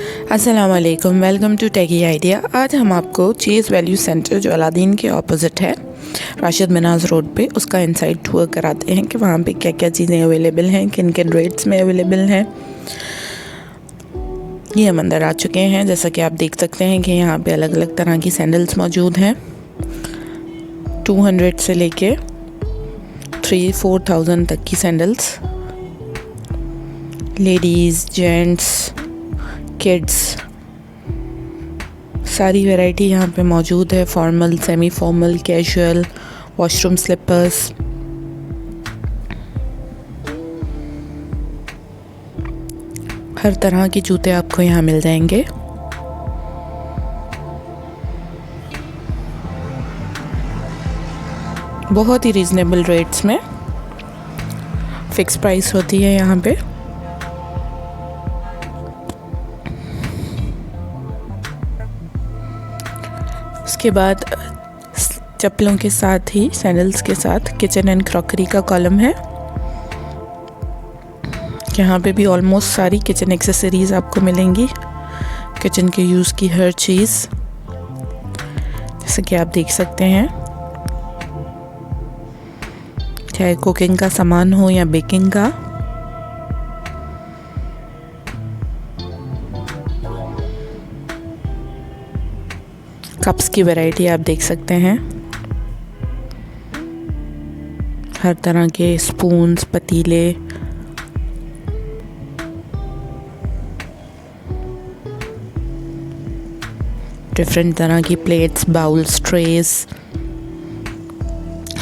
अस्सलाम वालेकुम, welcome to techy idea. आज हम आपको चीज़ वैल्यू सेंटर जो अलादीन के ऑपोजिट है राशिद मिनाज रोड पे, उसका इनसाइड टूर कराते हैं कि वहाँ पे क्या क्या चीज़ें अवेलेबल हैं, किन किन रेट्स में अवेलेबल हैं। ये हम अंदर आ चुके हैं। जैसा कि आप देख सकते हैं कि यहाँ पे अलग अलग तरह की सैंडल्स मौजूद हैं, 200 से लेके 3-4,000 तक की सैंडल्स, लेडीज़, जेंट्स, किड्स, सारी वैरायटी यहाँ पे मौजूद है। Formal, semi formal, casual, washroom slippers. हर तरह के जूते आपको यहाँ मिल जाएंगे। बहुत ही रीज़नेबल रेट्स में, फिक्स प्राइस होती है यहाँ पे। उसके बाद चप्पलों के साथ ही सैंडल्स के साथ किचन एंड क्रॉकरी का कॉलम है। यहाँ पे भी ऑलमोस्ट सारी किचन एक्सेसरीज़ आपको मिलेंगी, किचन के यूज़ की हर चीज़, जैसे कि आप देख सकते हैं, चाहे कुकिंग का सामान हो या बेकिंग का। कप्स की वैरायटी आप देख सकते हैं, हर तरह के स्पून्स, पतीले, डिफरेंट तरह की प्लेट्स, बाउल्स, ट्रेस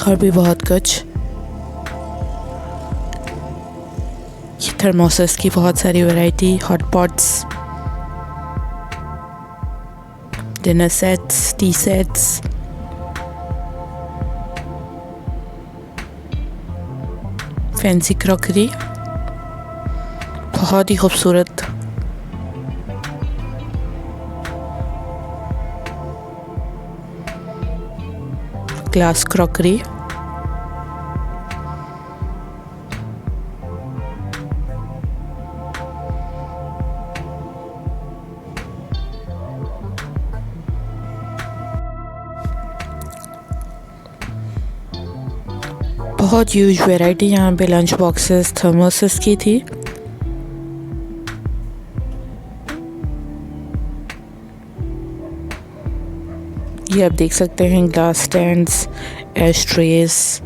और भी बहुत कुछ। ये थर्मोसस की बहुत सारी variety, hot pots, dinner sets, T sets, fancy crockery, बहुत ही खूबसूरत। ग्लास क्रॉकरी, बहुत ह्यूज वैरायटी यहाँ पे लंच बॉक्सेस, थर्मोसस की थी। ये आप देख सकते हैं, glass stands, ashtrays,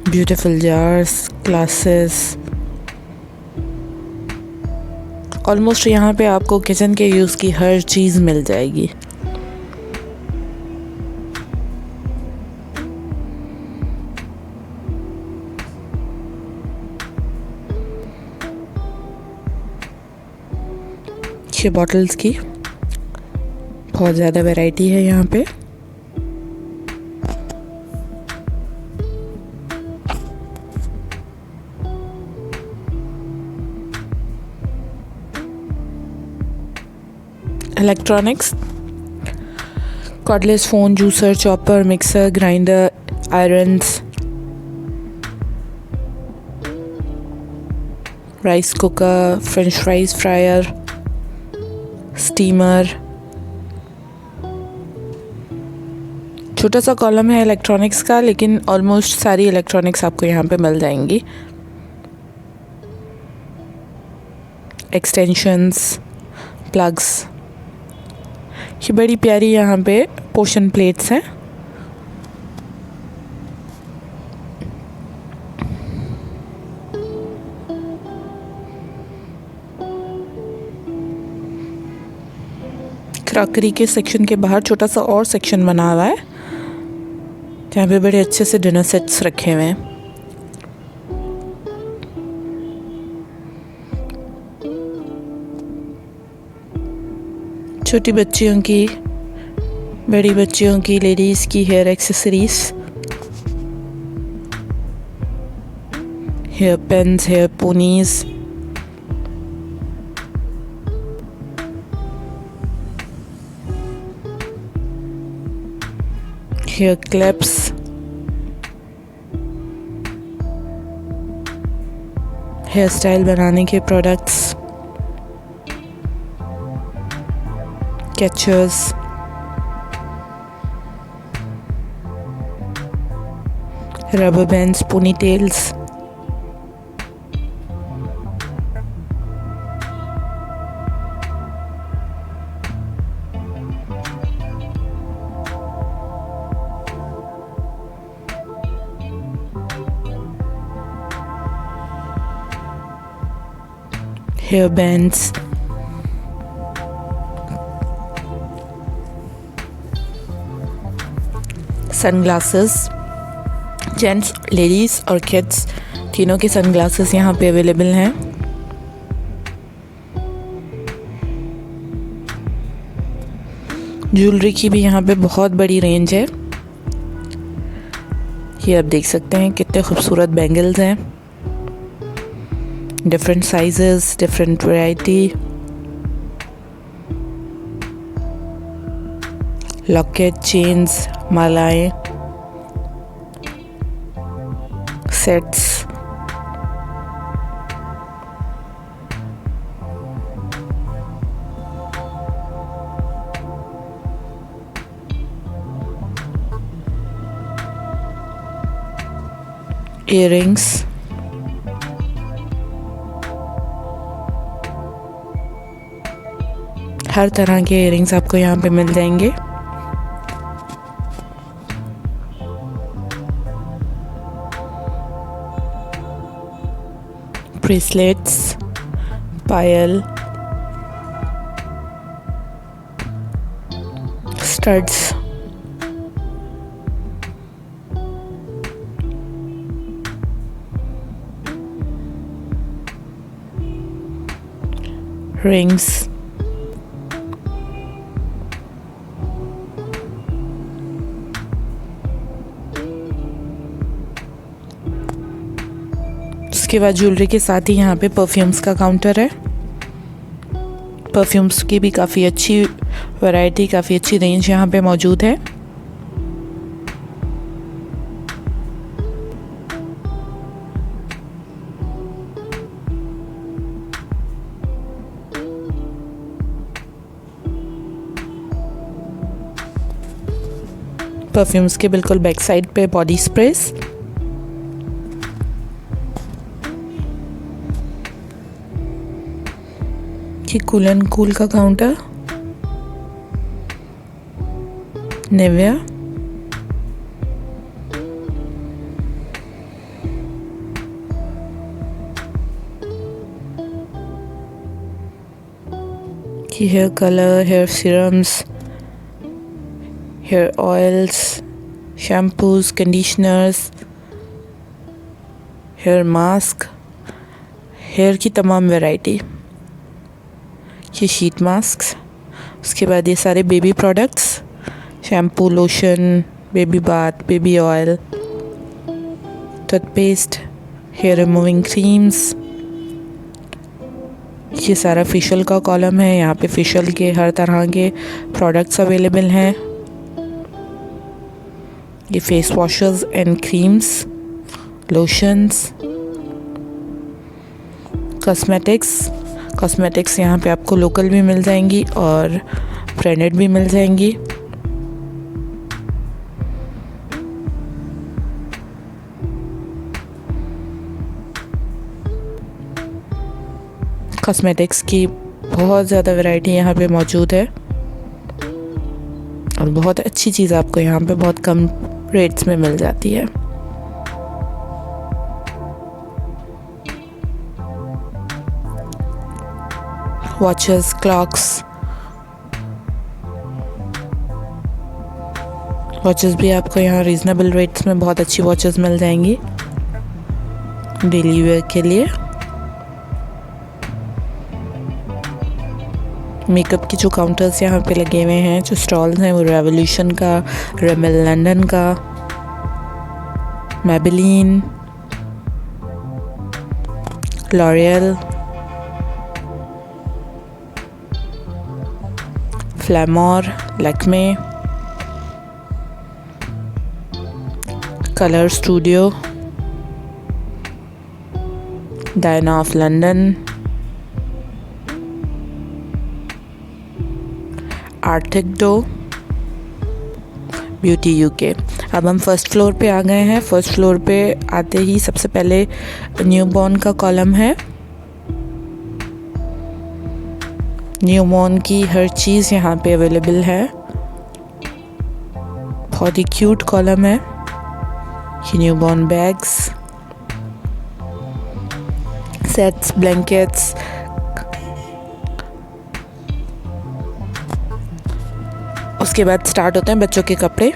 beautiful jars, glasses. Almost यहाँ पे आपको किचन के यूज़ की हर चीज़ मिल जाएगी। ये बॉटल्स की बहुत ज़्यादा वैरायटी है यहाँ पे। Electronics, cordless phone, juicer, chopper, mixer, grinder, irons, rice cooker, French fries fryer, steamer. छोटा सा कॉलम है इलेक्ट्रॉनिक्स का, लेकिन ऑलमोस्ट सारी इलेक्ट्रॉनिक्स आपको यहाँ पे मिल जाएंगी। एक्सटेंशंस, प्लग्स, ये बड़ी प्यारी यहाँ पे पोर्शन प्लेट्स हैं। क्रॉकरी के सेक्शन के बाहर छोटा सा और सेक्शन बना हुआ है, जहाँ पे बड़े अच्छे से डिनर सेट्स रखे हुए हैं। छोटी बच्चियों की, बड़ी बच्चियों की, लेडीज़ की hair accessories, hair pens, hair ponies, hair clips, hair style बनाने के products, catchers, rubber bands, ponytails, hair bands, sunglasses, gents, ladies और किड्स तीनों के सनग्लासेस यहाँ पे अवेलेबल हैं। ज्वेलरी की भी यहाँ पे बहुत बड़ी रेंज है। ये आप देख सकते हैं कितने खूबसूरत बैंगल्स हैं, different sizes, different variety, locket, chains, मालाएं, सेट्स, इयररिंग्स, हर तरह के इयररिंग्स आपको यहाँ पे मिल जाएंगे। ब्रेसलेट्स, पायल, स्टड्स, रिंग्स, उसके बाद ज्वेलरी के साथ ही यहाँ पे परफ्यूम्स का काउंटर है। परफ्यूम्स की भी काफ़ी अच्छी वैरायटी, काफ़ी अच्छी रेंज यहाँ पे मौजूद है। परफ्यूम्स के बिल्कुल बैक साइड पे बॉडी स्प्रेस, ये कूल एंड कूल का काउंटर, नेविया, ये hair colour, hair serums, hair oils, shampoos, conditioners, hair mask, hair की तमाम वैरायटी, ये शीट मास्क। उसके बाद ये सारे baby products, shampoo, lotion, baby bath, baby oil, toothpaste, hair removing creams. ये सारा फेशियल का कॉलम है, यहाँ पे फेशियल के हर तरह के प्रोडक्ट्स अवेलेबल हैं। ये face washes and creams, lotions, cosmetics यहाँ पे आपको लोकल भी मिल जाएंगी और ब्रांडेड भी मिल जाएंगी। कॉस्मेटिक्स की बहुत ज़्यादा वैरायटी यहाँ पे मौजूद है और बहुत अच्छी चीज़ आपको यहाँ पे बहुत कम रेट्स में मिल जाती है। वॉचेस, क्लॉक्स, वॉचेस भी आपको यहाँ रीज़नेबल रेट्स में बहुत अच्छी वॉचेस मिल जाएंगी डेली वेयर के लिए। मेकअप की जो काउंटर्स यहाँ पे लगे हुए हैं, जो स्टॉल्स हैं, वो रेवोल्यूशन का, रेमेल लंदन का, Maybelline, L'Oreal, Flormar, Lakme, colour studio, Diana of London, आर्थिक डो, ब्यूटी यूके। अब हम फर्स्ट फ्लोर पे आ गए हैं। फर्स्ट फ्लोर पे आते ही सबसे पहले न्यूबॉर्न का कॉलम है। न्यूबॉर्न की हर चीज़ यहाँ पे अवेलेबल है। बहुत ही क्यूट कॉलम है। ये न्यूबॉर्न बैग्स, सेट्स, ब्लैंकेट्स, उसके बाद स्टार्ट होते हैं बच्चों के कपड़े,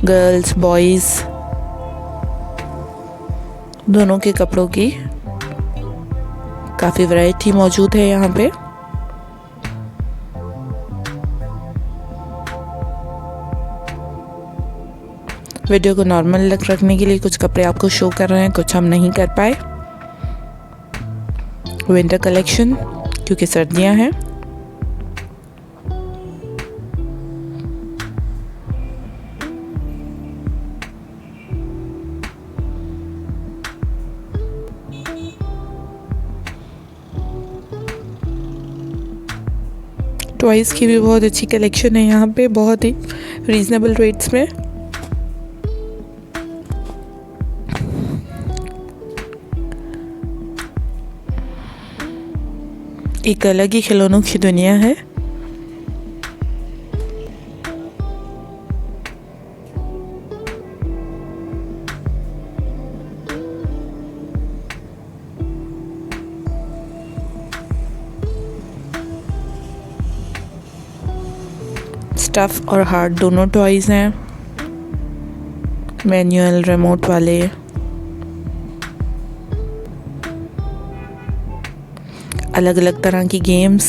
गर्ल्स बॉयज़ दोनों के कपड़ों की काफ़ी वैरायटी मौजूद है यहाँ पे। वीडियो को नॉर्मल रखने के लिए कुछ कपड़े आपको शो कर रहे हैं, कुछ हम नहीं कर पाए। विंटर कलेक्शन क्योंकि सर्दियाँ हैं। टॉयज़ की भी बहुत अच्छी कलेक्शन है यहाँ पे, बहुत ही रीज़नेबल रेट्स में। एक अलग ही खिलौनों की दुनिया है। स्टफ और हार्ड दोनों टॉयज़ हैं, मैनुअल रिमोट वाले। अलग अलग तरह की गेम्स,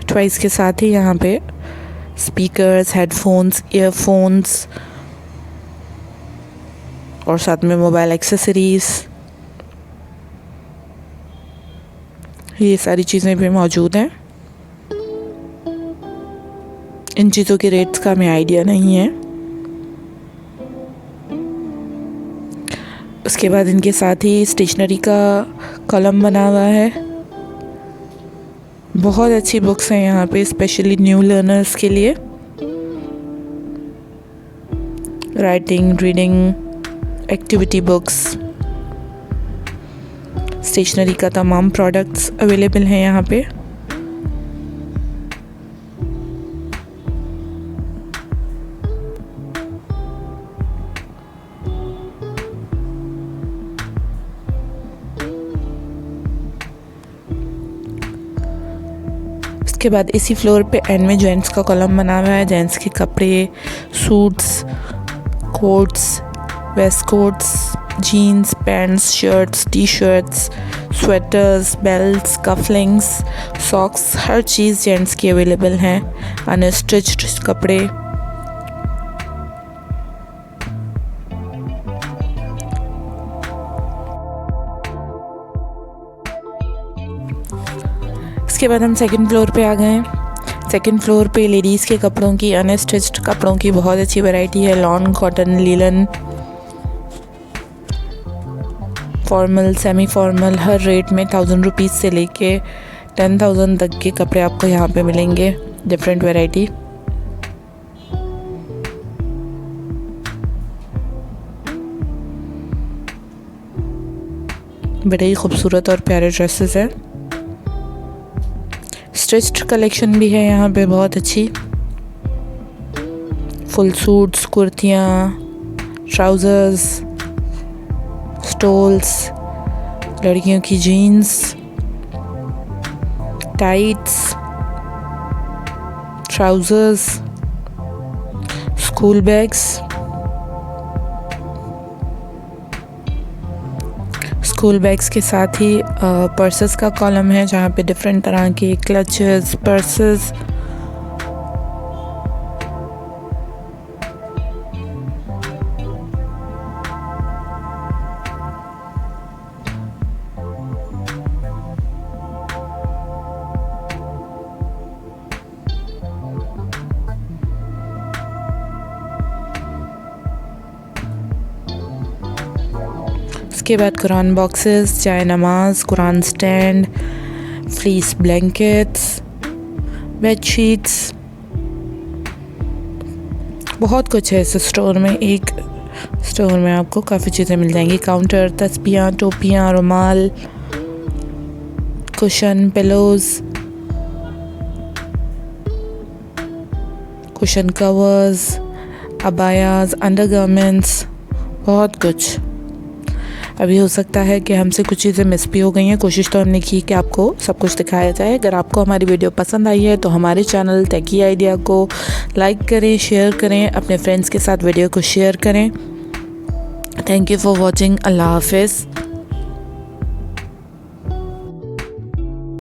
टॉयज़ के साथ ही यहाँ पे स्पीकर्स, हेडफोन्स, ईयरफोन्स और साथ में मोबाइल एक्सेसरीज़, ये सारी चीज़ें भी मौजूद हैं। इन चीज़ों के रेट्स का हमें आइडिया नहीं है। उसके बाद इनके साथ ही स्टेशनरी का कॉलम बना हुआ है। बहुत अच्छी बुक्स हैं यहाँ पे, स्पेशली न्यू लर्नर्स के लिए। Writing, reading, activity books, stationery का तमाम प्रोडक्ट्स अवेलेबल हैं यहाँ पे। उसके बाद इसी फ्लोर पे एंड में जेंट्स का कॉलम बना हुआ है। जेंट्स के कपड़े, suits, coats, waistcoats, jeans, pants, shirts, T shirts, sweaters, belts, cufflinks, socks, हर चीज़ जेंट्स की अवेलेबल हैं। अनस्टिच्ड कपड़े, इसके बाद हम सेकंड फ्लोर पे आ गए हैं। सेकंड फ्लोर पे लेडीज़ के कपड़ों की, अनस्टिच्ड कपड़ों की बहुत अच्छी वैरायटी है। Lawn, cotton, linen, formal, semi formal, हर रेट में 1000 रुपीज़ से लेके 10,000 तक के कपड़े आपको यहाँ पे मिलेंगे, डिफरेंट वैरायटी। बड़े ही खूबसूरत और प्यारे ड्रेसेस हैं। स्टिच्ड कलेक्शन भी है यहाँ पे बहुत अच्छी। फुल सूट्स, कुर्तियाँ, ट्राउज़र्स, स्टोल्स, लड़कियों की jeans, tights, trousers, school bags, school bags के साथ ही पर्सेस का कॉलम है जहाँ पे डिफरेंट तरह के क्लचेस, पर्सेस, उसके बाद कुरान बॉक्सेस, चाय नमाज, Quran stand, fleece blankets, bedsheets, बहुत कुछ है इस स्टोर में। एक स्टोर में आपको काफ़ी चीज़ें मिल जाएंगी। काउंटर, तस्बियाँ, टोपियाँ, रुमाल, कुशन, पिलोज़, कुशन कवर्स, अबायाज, अंडरगारमेंट्स, बहुत कुछ। अभी हो सकता है कि हमसे कुछ चीज़ें मिस भी हो गई हैं। कोशिश तो हमने की कि आपको सब कुछ दिखाया जाए। अगर आपको हमारी वीडियो पसंद आई है तो हमारे चैनल टेकी आइडिया को लाइक करें, शेयर करें, अपने फ्रेंड्स के साथ वीडियो को शेयर करें। Thank you for watching. अल्लाह हाफिज़।